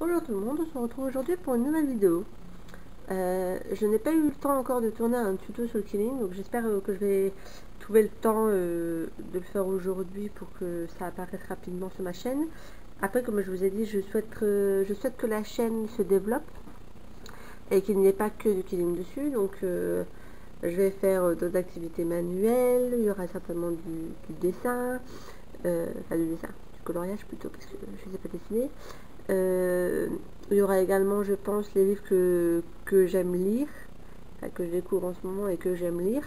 Bonjour tout le monde, on se retrouve aujourd'hui pour une nouvelle vidéo. Je n'ai pas eu le temps encore de tourner un tuto sur le killing, donc j'espère que je vais trouver le temps de le faire aujourd'hui pour que ça apparaisse rapidement sur ma chaîne. Après, comme je vous ai dit, je souhaite que la chaîne se développe et qu'il n'y ait pas que du killing dessus, donc je vais faire d'autres activités manuelles, il y aura certainement du dessin, enfin du dessin, du coloriage plutôt, parce que je ne sais pas dessiner. Il y aura également, je pense, les livres que j'aime lire, enfin, que je découvre en ce moment et que j'aime lire,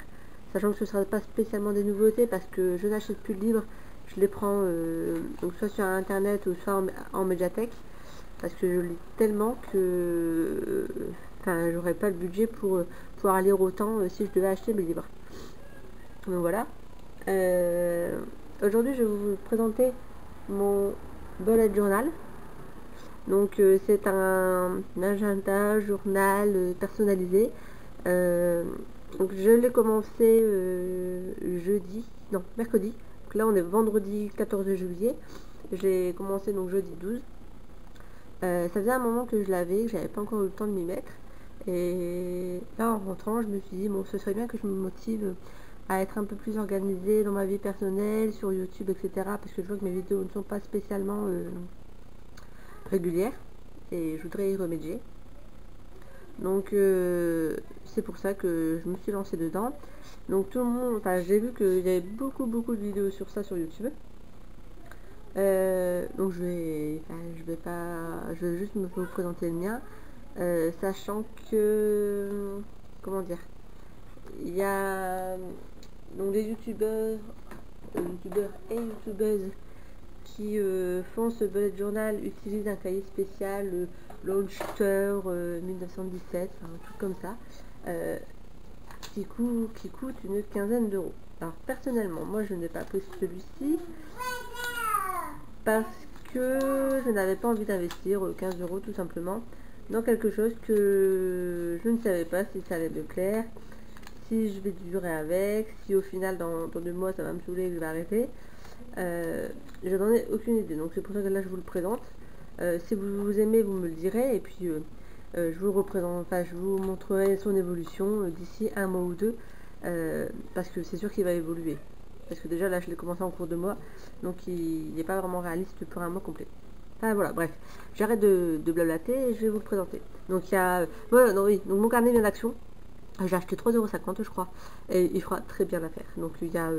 sachant que ce ne sera pas spécialement des nouveautés parce que je n'achète plus de livres, je les prends donc soit sur internet ou soit en médiathèque, parce que je lis tellement que enfin, j'aurais pas le budget pour pouvoir lire autant si je devais acheter mes livres. Donc voilà. Aujourd'hui, je vais vous présenter mon bullet journal. Donc c'est un agenda, journal personnalisé. Donc je l'ai commencé mercredi. Donc là on est vendredi 14 juillet. Je l'ai commencé donc jeudi 12. Ça faisait un moment que je l'avais, que j'avais pas encore eu le temps de m'y mettre. Et là en rentrant, je me suis dit bon, ce serait bien que je me motive à être un peu plus organisée dans ma vie personnelle, sur YouTube, etc. Parce que je vois que mes vidéos ne sont pas spécialement régulière et je voudrais y remédier. Donc c'est pour ça que je me suis lancée dedans. Donc tout le monde, enfin j'ai vu qu'il y avait beaucoup de vidéos sur ça sur YouTube. Donc je vais juste vous présenter le mien, sachant que comment dire, il y a donc des youtubeurs et youtubeuses qui font ce bullet journal utilisent un cahier spécial Launcher 1917, enfin, un truc comme ça, qui coûte une quinzaine d'euros. Alors personnellement, moi je n'ai pas pris celui-ci parce que je n'avais pas envie d'investir 15 euros tout simplement dans quelque chose que je ne savais pas si ça allait me plaire, si je vais durer avec, si au final dans 2 mois ça va me saouler et que je vais arrêter. Je n'en ai aucune idée, donc c'est pour ça que là je vous le présente. Si vous aimez, vous me le direz, et puis je vous représente, enfin je vous montrerai son évolution d'ici un mois ou deux, parce que c'est sûr qu'il va évoluer. Parce que déjà là je l'ai commencé en cours de mois, donc il n'est pas vraiment réaliste pour un mois complet. Enfin voilà, bref, j'arrête de blablater et je vais vous le présenter. Donc il y a, voilà, non, oui, donc mon carnet vient d'action. J'ai acheté 3,50 € je crois, et il fera très bien l'affaire. Donc il y a,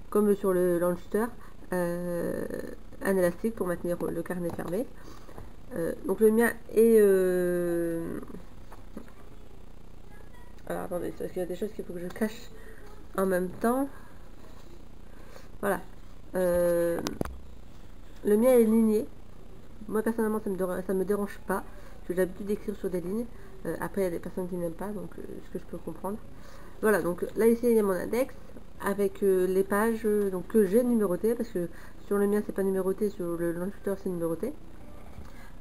comme sur le Launcher, un élastique pour maintenir le carnet fermé. Donc le mien est... Alors attendez, parce qu'il y a des choses qu'il faut que je cache en même temps. Voilà. Le mien est ligné. Moi personnellement ça me dérange pas. J'ai l'habitude d'écrire sur des lignes. Après il y a des personnes qui n'aiment pas, donc ce que je peux comprendre. Voilà, donc là ici il y a mon index avec les pages donc, que j'ai numérotées, parce que sur le mien c'est pas numéroté, sur le Launcher c'est numéroté.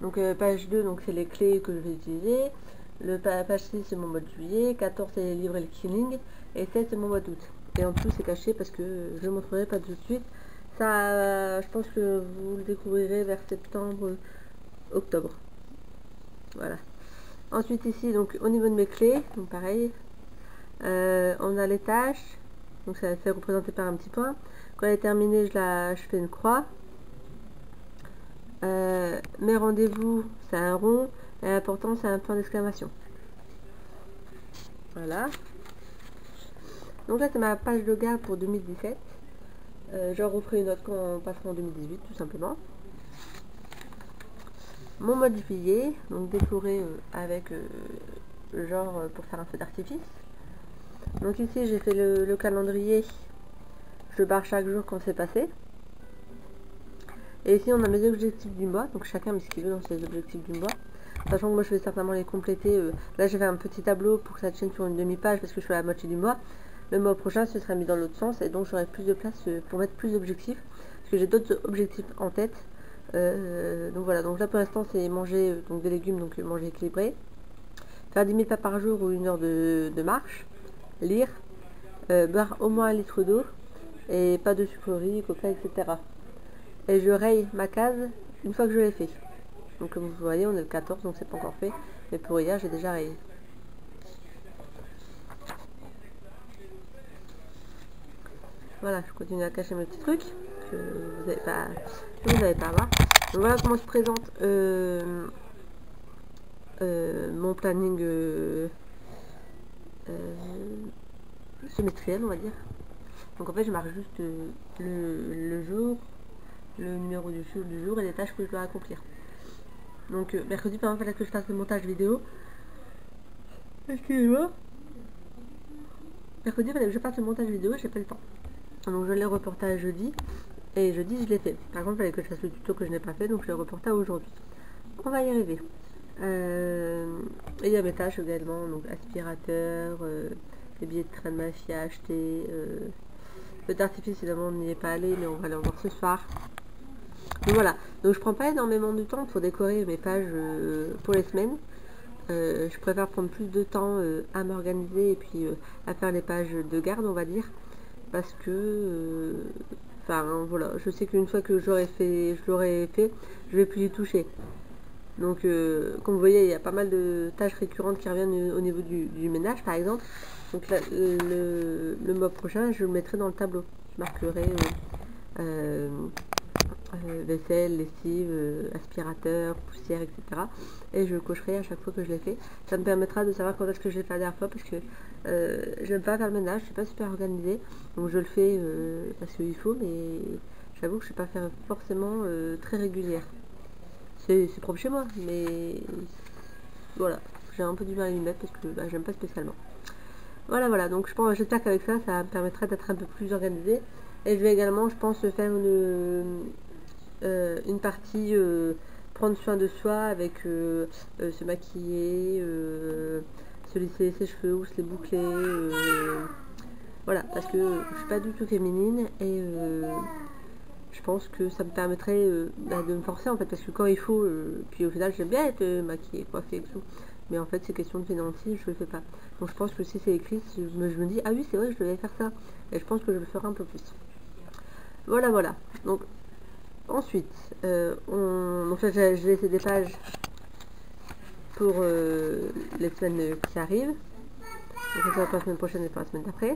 Donc page 2, donc c'est les clés que je vais utiliser. Page 6 c'est mon mois de juillet, 14 c'est les livres et le killing, et 7 c'est mon mois d'août. Et en dessous c'est caché parce que je ne montrerai pas tout de suite. Ça, je pense que vous le découvrirez vers septembre, octobre. Voilà. Ensuite ici, donc au niveau de mes clés, donc pareil, on a les tâches, donc ça fait représenter par un petit point. Quand elle est terminée, je fais une croix. Mes rendez-vous, c'est un rond, et l'important, c'est un point d'exclamation. Voilà. Donc là, c'est ma page de garde pour 2017. J'en referai une autre quand on passera en 2018, tout simplement. Mon modifié, donc décoré avec genre pour faire un feu d'artifice. Donc ici, j'ai fait le calendrier. Je barre chaque jour quand c'est passé. Et ici on a mes objectifs du mois, donc chacun met ce qu'il veut dans ses objectifs du mois. Sachant que moi je vais certainement les compléter. Là j'ai fait un petit tableau pour que ça tienne sur une demi-page parce que je suis à la moitié du mois. Le mois prochain ce sera mis dans l'autre sens et donc j'aurai plus de place pour mettre plus d'objectifs. Parce que j'ai d'autres objectifs en tête. Donc voilà, donc là pour l'instant c'est manger donc des légumes, donc manger équilibré. Faire 10 000 pas par jour ou 1 heure de marche. Lire. Boire au moins 1 litre d'eau. Et pas de sucreries, coca, etc. Et je raye ma case une fois que je l'ai fait. Donc comme vous voyez, on est le 14, donc c'est pas encore fait. Mais pour hier, j'ai déjà rayé. Voilà, je continue à cacher mes petits trucs que vous n'avez pas à voir. Donc voilà comment se présente mon planning semestriel, on va dire. Donc en fait, je marque juste le jour, le numéro du jour et les tâches que je dois accomplir. Donc mercredi, par exemple, il fallait que je fasse le montage vidéo. Excusez-moi. Mercredi, il fallait que je fasse le montage vidéo, j'ai pas le temps. Donc je l'ai reporté à jeudi. Et jeudi, je l'ai fait. Par contre, il fallait que je fasse le tuto que je n'ai pas fait, donc je l'ai reporté à aujourd'hui. On va y arriver. Et il y a mes tâches également, donc aspirateur, les billets de train de ma fille à acheter. Le d'artifice, évidemment, on n'y est pas allé, mais on va aller en voir ce soir. Donc voilà, donc je prends pas énormément de temps pour décorer mes pages pour les semaines. Je préfère prendre plus de temps à m'organiser et puis à faire les pages de garde, on va dire, parce que enfin voilà, je sais qu'une fois que je l'aurai fait, je vais plus y toucher. Donc comme vous voyez, il y a pas mal de tâches récurrentes qui reviennent au niveau du ménage par exemple. Donc là, le mois prochain, je le mettrai dans le tableau. Je marquerai vaisselle, lessive, aspirateur, poussière, etc. Et je le cocherai à chaque fois que je l'ai fait. Ça me permettra de savoir quand est-ce que je l'ai fait la dernière fois, parce que j'aime pas faire le ménage, je suis pas super organisée. Donc je le fais parce qu'il faut, mais j'avoue que je ne suis pas faire forcément très régulière. C'est propre chez moi, mais voilà, j'ai un peu du mal à y mettre parce que j'aime pas spécialement. Voilà, donc j'espère qu'avec ça, ça me permettra d'être un peu plus organisée. Et je vais également, je pense, faire une partie prendre soin de soi avec se maquiller, se lisser ses cheveux ou se les boucler. Voilà, parce que je suis pas du tout féminine et je pense que ça me permettrait de me forcer en fait, parce que quand il faut, puis au final j'aime bien être maquillée, coiffée et tout, mais en fait c'est question de financer, je le fais pas. Donc je pense que si c'est écrit, je me dis ah oui c'est vrai je devais faire ça, et je pense que je le ferai un peu plus. Voilà. Donc ensuite, donc là j'ai laissé des pages pour les semaines qui arrivent. Donc ça pour la semaine prochaine et pour la semaine d'après.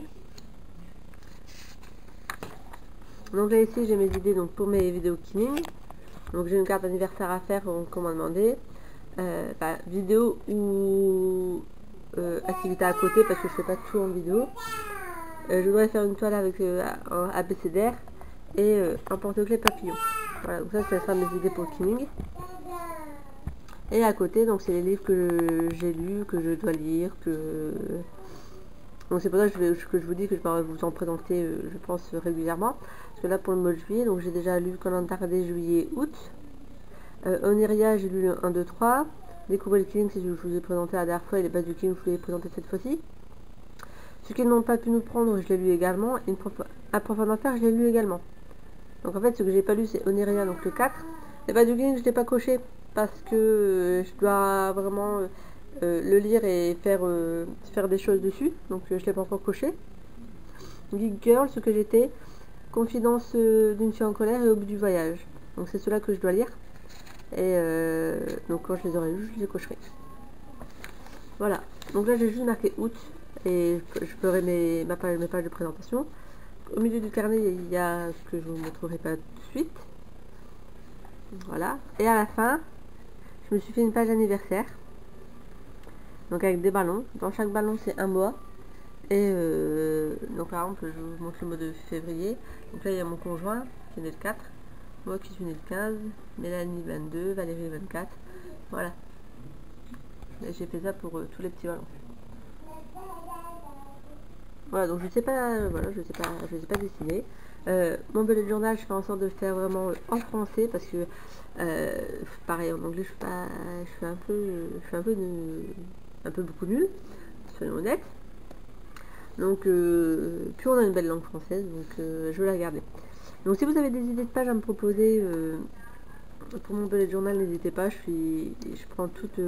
Donc là ici j'ai mes idées donc pour mes vidéos killing. Donc j'ai une carte d'anniversaire à faire qu'on m'a demandé. Vidéo ou activité à côté parce que je fais pas tout en vidéo. Je voudrais faire une toile avec un abécédaire et un porte-clés papillon. Voilà, donc ça sera mes idées pour le killing. Et à côté, donc c'est les livres que j'ai lus, que je dois lire, donc c'est pour ça que je vous dis que je vais vous en présenter, je pense, régulièrement. Parce que là, pour le mois de juillet, donc j'ai déjà lu Koh-Lanta-Kardé juillet, août. Oniria, j'ai lu le 1, 2, 3. Découvrir le killing, c'est ce que je vous ai présenté la dernière fois, et les bases du killing, je vous les ai présenté cette fois-ci. Ce qu'ils n'ont pas pu nous prendre, je l'ai lu également. Un profond enfer, je l'ai lu également. Donc en fait, ce que j'ai pas lu, c'est Oniria, donc le 4. Les bases du killing, je ne l'ai pas coché parce que je dois vraiment le lire et faire des choses dessus. Donc je ne l'ai pas encore coché. Geek Girl, ce que j'étais. Confidence d'une fille en colère et au bout du voyage. Donc c'est cela que je dois lire. Et donc quand je les aurai lus, je les cocherai. Voilà. Donc là j'ai juste marqué août et je ferai mes pages de présentation. Au milieu du carnet il y a ce que je vous montrerai pas tout de suite. Voilà. Et à la fin, je me suis fait une page anniversaire. Donc avec des ballons. Dans chaque ballon c'est un mois. Et donc par exemple je vous montre le mois de février. Donc là il y a mon conjoint qui est né le 4. Moi qui suis né le 15. Mélanie 22. Valérie 24. Voilà. J'ai fait ça pour tous les petits ballons. Voilà, donc je sais pas dessiner. Mon bullet journal, je fais en sorte de le faire vraiment en français parce que pareil en anglais je suis un peu beaucoup nulle, soyons honnêtes. Donc puis on a une belle langue française, donc je vais la garder. Donc si vous avez des idées de pages à me proposer pour mon bullet journal, n'hésitez pas, je prends toutes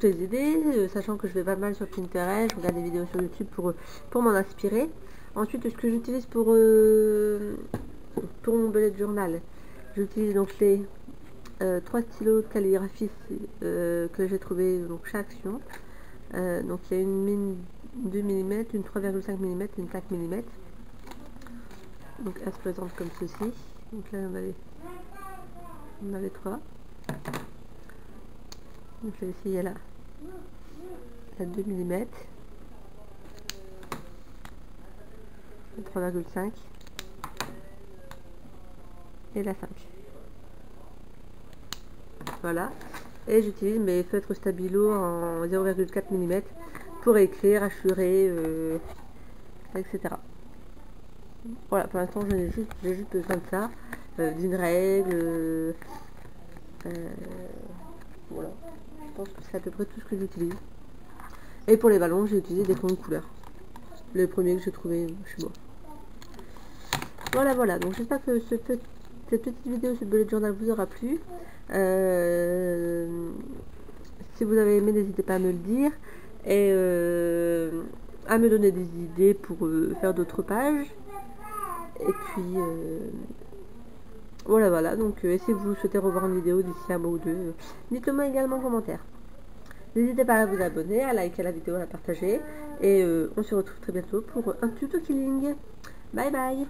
les idées, sachant que je vais pas mal sur Pinterest, je regarde des vidéos sur YouTube pour m'en inspirer. Ensuite, ce que j'utilise pour mon bullet journal, j'utilise donc les 3 stylos de calligraphie que j'ai trouvé donc chaque action. Donc il y a une mine 2 mm, une 3,5 mm et une 4 mm. Donc elle se présente comme ceci. Donc là on a les 3. Donc là ici il y a la 2 mm, la 3,5 et la 5. Voilà. Et j'utilise mes feutres stabilo en 0,4 mm pour écrire, hachurer, etc. Voilà, pour l'instant j'ai juste besoin de ça, d'une règle, voilà. Je pense que c'est à peu près tout ce que j'utilise. Et pour les ballons, j'ai utilisé des crayons de couleur. Les premiers que j'ai trouvé chez moi. Voilà, donc j'espère que cette petite vidéo sur bullet journal vous aura plu. Si vous avez aimé, n'hésitez pas à me le dire. Et à me donner des idées pour faire d'autres pages. Et puis voilà, donc si vous souhaitez revoir une vidéo d'ici un mois ou deux, dites-le-moi également en commentaire. N'hésitez pas à vous abonner, à liker la vidéo, à la partager. Et on se retrouve très bientôt pour un tuto killing. Bye bye.